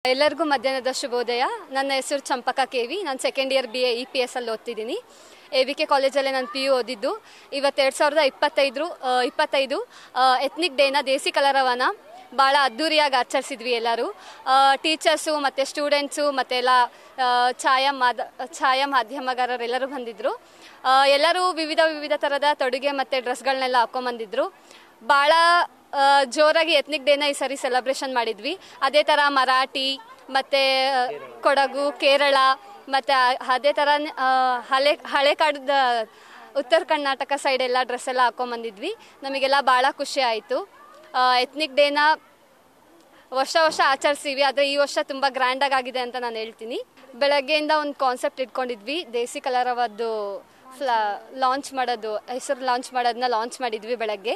ಎಲ್ಲರಿಗೂ ಮಧ್ಯಾಹ್ನದ ಶುಭೋದಯ. ನನ್ನ ಹೆಸರು ಚಂಪಕ ಕೆವಿ. ನಾನು ಸೆಕೆಂಡ್ ಇಯರ್ BA EPS ಅಲ್ಲಿ ಓದ್ತಿದ್ದೀನಿ. AVK ಕಾಲೇಜಲ್ಲೇ ನಾನು PU ಓದಿದ್ದು. ಇವತ್ತು 2025 ಎತ್ನಿಕ್ ಡೇನ ದೇಸಿ ಕಲರವನ ಭಾಳ ಅದ್ದೂರಿಯಾಗಿ ಆಚರಿಸಿದ್ವಿ ಎಲ್ಲರೂ. ಟೀಚರ್ಸು ಮತ್ತು ಸ್ಟೂಡೆಂಟ್ಸು ಮತ್ತು ಎಲ್ಲ ಛಾಯಾ ಮಾಧ್ಯಮಗಾರರೆಲ್ಲರೂ ಬಂದಿದ್ದರು. ಎಲ್ಲರೂ ವಿವಿಧ ಥರದ ತೊಡುಗೆ ಮತ್ತು ಡ್ರೆಸ್ಗಳನ್ನೆಲ್ಲ ಹಾಕ್ಕೊಂಬಂದಿದ್ರು. ಭಾಳ ಜೋರಾಗಿ ಎತ್ನಿಕ್ ಡೇನ ಈ ಸರಿ ಸೆಲೆಬ್ರೇಷನ್ ಮಾಡಿದ್ವಿ. ಅದೇ ಥರ ಮರಾಠಿ ಮತ್ತು ಕೊಡಗು, ಕೇರಳ ಮತ್ತು ಅದೇ ಥರ ಹಳೆ ಕಾಡದ ಉತ್ತರ ಕರ್ನಾಟಕ ಸೈಡ್ ಎಲ್ಲ ಡ್ರೆಸ್ ಎಲ್ಲ ಹಾಕ್ಕೊಂಬಂದಿದ್ವಿ. ನಮಗೆಲ್ಲ ಭಾಳ ಖುಷಿ ಆಯಿತು. ಎತ್ನಿಕ್ ಡೇನ ವರ್ಷ ಆಚರಿಸ್ತೀವಿ, ಆದರೆ ಈ ವರ್ಷ ತುಂಬ ಗ್ರ್ಯಾಂಡಾಗಿ ಆಗಿದೆ ಅಂತ ನಾನು ಹೇಳ್ತೀನಿ. ಬೆಳಗ್ಗೆಯಿಂದ ಒಂದು ಕಾನ್ಸೆಪ್ಟ್ ಇಟ್ಕೊಂಡಿದ್ವಿ, ದೇಸಿ ಕಲರವದ್ದು ಹೆಸರು ಲಾಂಚ್ ಮಾಡೋದನ್ನ ಲಾಂಚ್ ಮಾಡಿದ್ವಿ ಬೆಳಗ್ಗೆ.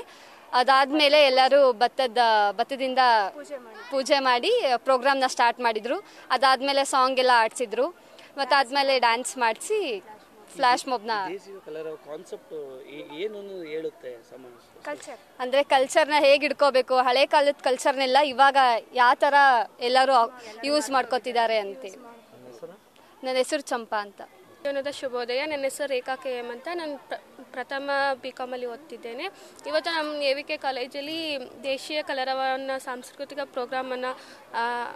ಅದಾದಮೇಲೆ ಎಲ್ಲರೂ ಭತ್ತದಿಂದ ಪೂಜೆ ಮಾಡಿ ಪ್ರೋಗ್ರಾಮ್ನ ಸ್ಟಾರ್ಟ್ ಮಾಡಿದರು. ಅದಾದಮೇಲೆ ಸಾಂಗ್ ಎಲ್ಲ ಆಡಿಸಿದ್ರು ಮತ್ತು ಆದಮೇಲೆ ಡ್ಯಾನ್ಸ್ ಮಾಡಿಸಿ ಫ್ಲ್ಯಾಶ್ ಮೊಬ್ನ ಅಂದರೆ ಕಲ್ಚರ್ನ ಹೇಗೆ ಇಟ್ಕೋಬೇಕು, ಹಳೆ ಕಾಲದ ಕಲ್ಚರ್ನೆಲ್ಲ ಇವಾಗ ಯಾವ ಥರ ಎಲ್ಲರೂ ಯೂಸ್ ಮಾಡ್ಕೋತಿದ್ದಾರೆ ಅಂತೇಳಿ. ನನ್ನ ಹೆಸರು ಚಂಪಾ ಅಂತ. ಮಧ್ಯಾಹ್ನದ ಶುಭೋದಯ. ನನ್ನ ಹೆಸರು ರೇಖಾ KM ಅಂತ. ನಾನು ಪ್ರಥಮ BCom ಅಲ್ಲಿ ಓದ್ತಿದ್ದೇನೆ. ಇವತ್ತು ನಮ್ಮ AVK ಕಾಲೇಜಲ್ಲಿ ದೇಶೀಯ ಕಲರವನ ಸಾಂಸ್ಕೃತಿಕ ಪ್ರೋಗ್ರಾಮನ್ನು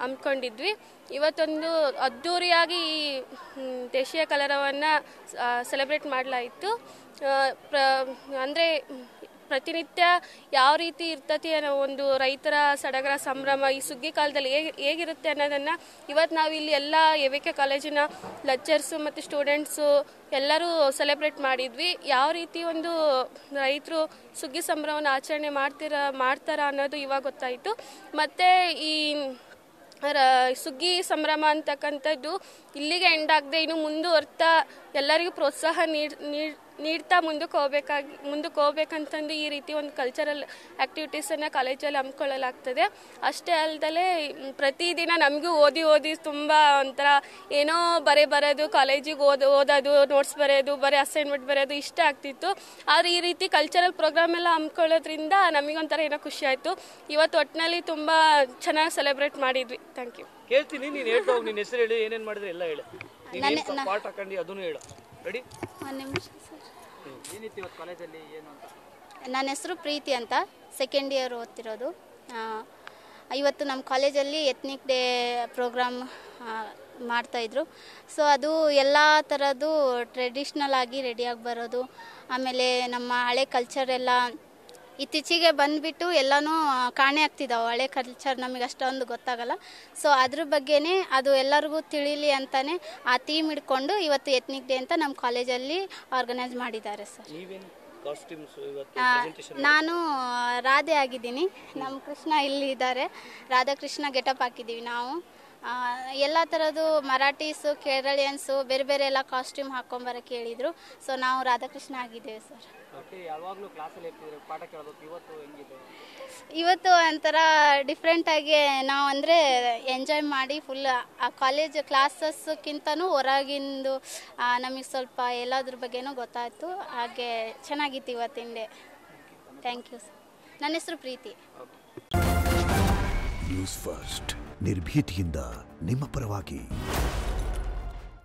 ಹಮ್ಮಿಕೊಂಡಿದ್ವಿ. ಇವತ್ತೊಂದು ಅದ್ಧೂರಿಯಾಗಿ ಈ ದೇಶೀಯ ಕಲರವನ್ನು ಸೆಲೆಬ್ರೇಟ್ ಮಾಡಲಾಯಿತು. ಅಂದರೆ ಪ್ರತಿನಿತ್ಯ ಯಾವ ರೀತಿ ಇರ್ತತಿ ಅನ್ನೋ ಒಂದು ರೈತರ ಸಡಗರ ಸಂಭ್ರಮ ಈ ಸುಗ್ಗಿ ಕಾಲದಲ್ಲಿ ಹೇಗಿರುತ್ತೆ ಅನ್ನೋದನ್ನು ಇವತ್ತು ನಾವು ಇಲ್ಲಿ ಎಲ್ಲ AVK ಕಾಲೇಜಿನ ಲೆಕ್ಚರ್ಸು ಮತ್ತು ಸ್ಟೂಡೆಂಟ್ಸು ಎಲ್ಲರೂ ಸೆಲೆಬ್ರೇಟ್ ಮಾಡಿದ್ವಿ. ಯಾವ ರೀತಿ ಒಂದು ರೈತರು ಸುಗ್ಗಿ ಸಂಭ್ರಮವನ್ನು ಆಚರಣೆ ಮಾಡ್ತಾರ ಅನ್ನೋದು ಇವಾಗ ಗೊತ್ತಾಯಿತು. ಮತ್ತು ಈ ಸುಗ್ಗಿ ಸಂಭ್ರಮ ಅಂತಕ್ಕಂಥದ್ದು ಇಲ್ಲಿಗೆ ಎಂಡ್ ಆಗದೆ ಇನ್ನು ಮುಂದುವರ್ತಾ ಎಲ್ಲರಿಗೂ ಪ್ರೋತ್ಸಾಹ ನೀಡ್ತಾ ಮುಂದಕ್ಕೆ ಹೋಗ್ಬೇಕಂತಂದು ಈ ರೀತಿ ಒಂದು ಕಲ್ಚರಲ್ ಆ್ಯಕ್ಟಿವಿಟೀಸನ್ನು ಕಾಲೇಜಲ್ಲಿ ಹಮ್ಮಿಕೊಳ್ಳಲಾಗ್ತದೆ. ಅಷ್ಟೇ ಅಲ್ಲದೆ ಪ್ರತಿದಿನ ನಮಗೂ ಓದಿ ತುಂಬ ಒಂಥರ ಏನೋ ಬರೋದು, ಕಾಲೇಜಿಗೆ ಓದೋದು, ನೋಟ್ಸ್ ಬರೆಯೋದು, ಅಸೈನ್ಮೆಂಟ್ ಬರೆಯೋದು ಇಷ್ಟ ಆಗ್ತಿತ್ತು. ಆದರೆ ಈ ರೀತಿ ಕಲ್ಚರಲ್ ಪ್ರೋಗ್ರಾಮ್ ಎಲ್ಲ ಹಮ್ಮಿಕೊಳ್ಳೋದ್ರಿಂದ ನಮಗೊಂಥರ ಏನೋ ಖುಷಿ ಆಯಿತು. ಇವತ್ತು ಒಟ್ಟಿನಲ್ಲಿ ತುಂಬ ಚೆನ್ನಾಗಿ ಸೆಲೆಬ್ರೇಟ್ ಮಾಡಿದ್ವಿ. Thank you. ಕೇಳ್ತೀನಿ, ನೀನು ಹೇಳ್ತಾ ಹೋಗಿ, ನಿನ್ನ ಹೆಸರು ಹೇಳಿ, ಏನೇನು ಮಾಡಿದ್ರೆ ಎಲ್ಲ ಹೇಳು, ಪಾಠ ಹಾಕೊಂಡು ಅದನ್ನು ಹೇಳು. ರೆಡಿ? ಒಂದು ನಿಮಿಷ ಸರ್. ಏನಿತ್ತು ಇವತ್ತು ಕಾಲೇಜಲ್ಲಿ ಏನು ಅಂತ? ನನ್ನ ಹೆಸರು ಪ್ರೀತಿ ಅಂತ, ಸೆಕೆಂಡ್ ಇಯರ್ ಓದ್ತಿರೋದು. ಇವತ್ತು ನಮ್ಮ ಕಾಲೇಜಲ್ಲಿ ಎತ್ನಿಕ್ ಡೇ ಪ್ರೋಗ್ರಾಮ್ ಮಾಡ್ತಾಯಿದ್ರು. ಸೊ ಅದು ಎಲ್ಲ ಥರದ್ದು ಟ್ರೆಡಿಷ್ನಲ್ ಆಗಿ ರೆಡಿಯಾಗಿ ಬರೋದು, ಆಮೇಲೆ ನಮ್ಮ ಹಳೆ ಕಲ್ಚರ್ ಎಲ್ಲ ಇತ್ತೀಚೆಗೆ ಬಂದುಬಿಟ್ಟು ಎಲ್ಲನೂ ಕಾಣೆ ಆಗ್ತಿದ್ದಾವೆ. ಹಳೆ ಕಲ್ಚರ್ ನಮಗೆ ಅಷ್ಟೊಂದು ಗೊತ್ತಾಗಲ್ಲ. ಸೊ ಅದ್ರ ಬಗ್ಗೆನೇ ಅದು ಎಲ್ಲರಿಗೂ ತಿಳಿಲಿ ಅಂತಲೇ ಆ ಥೀಮ್ ಇಟ್ಕೊಂಡು ಇವತ್ತು ಎತ್ನಿಕ್ ಡೇ ಅಂತ ನಮ್ಮ ಕಾಲೇಜಲ್ಲಿ ಆರ್ಗನೈಸ್ ಮಾಡಿದ್ದಾರೆ ಸರ್. ನಾನು ರಾಧೆ ಆಗಿದ್ದೀನಿ. ನಮ್ಮ ಕೃಷ್ಣ ಇಲ್ಲಿ ಇದ್ದಾರೆ, ರಾಧಾಕೃಷ್ಣ ಗೆಟಪ್ ಹಾಕಿದ್ದೀವಿ ನಾವು. ಎಲ್ಲ ಥರದ್ದು ಮರಾಠೀಸು, ಕೇರಳಿಯನ್ಸು ಬೇರೆ ಎಲ್ಲ ಕಾಸ್ಟ್ಯೂಮ್ ಹಾಕ್ಕೊಂಬರಕ್ಕೆ ಹೇಳಿದರು. ಸೊ ನಾವು ರಾಧಾಕೃಷ್ಣ ಆಗಿದ್ದೇವೆ ಸರ್. ಇವತ್ತು ಒಂಥರ ಡಿಫ್ರೆಂಟಾಗಿ ನಾವು ಅಂದರೆ ಎಂಜಾಯ್ ಮಾಡಿ ಫುಲ್ ಆ ಕಾಲೇಜ್ ಕ್ಲಾಸಸ್ಗಿಂತನೂ ಹೊರಗಿಂದು ನಮಗೆ ಸ್ವಲ್ಪ ಎಲ್ಲದ್ರ ಬಗ್ಗೆನೂ ಗೊತ್ತಾಯಿತು. ಹಾಗೆ ಚೆನ್ನಾಗಿತ್ತು ಇವತ್ತಿನ ಡೇ. Thank you sir. ನನ್ನ ಹೆಸರು ಪ್ರೀತಿ. ನ್ಯೂಸ್ ಫಸ್ಟ್, ನಿರ್ಭೀತಿಯಿಂದ ನಿಮ್ಮ ಪರವಾಗಿ.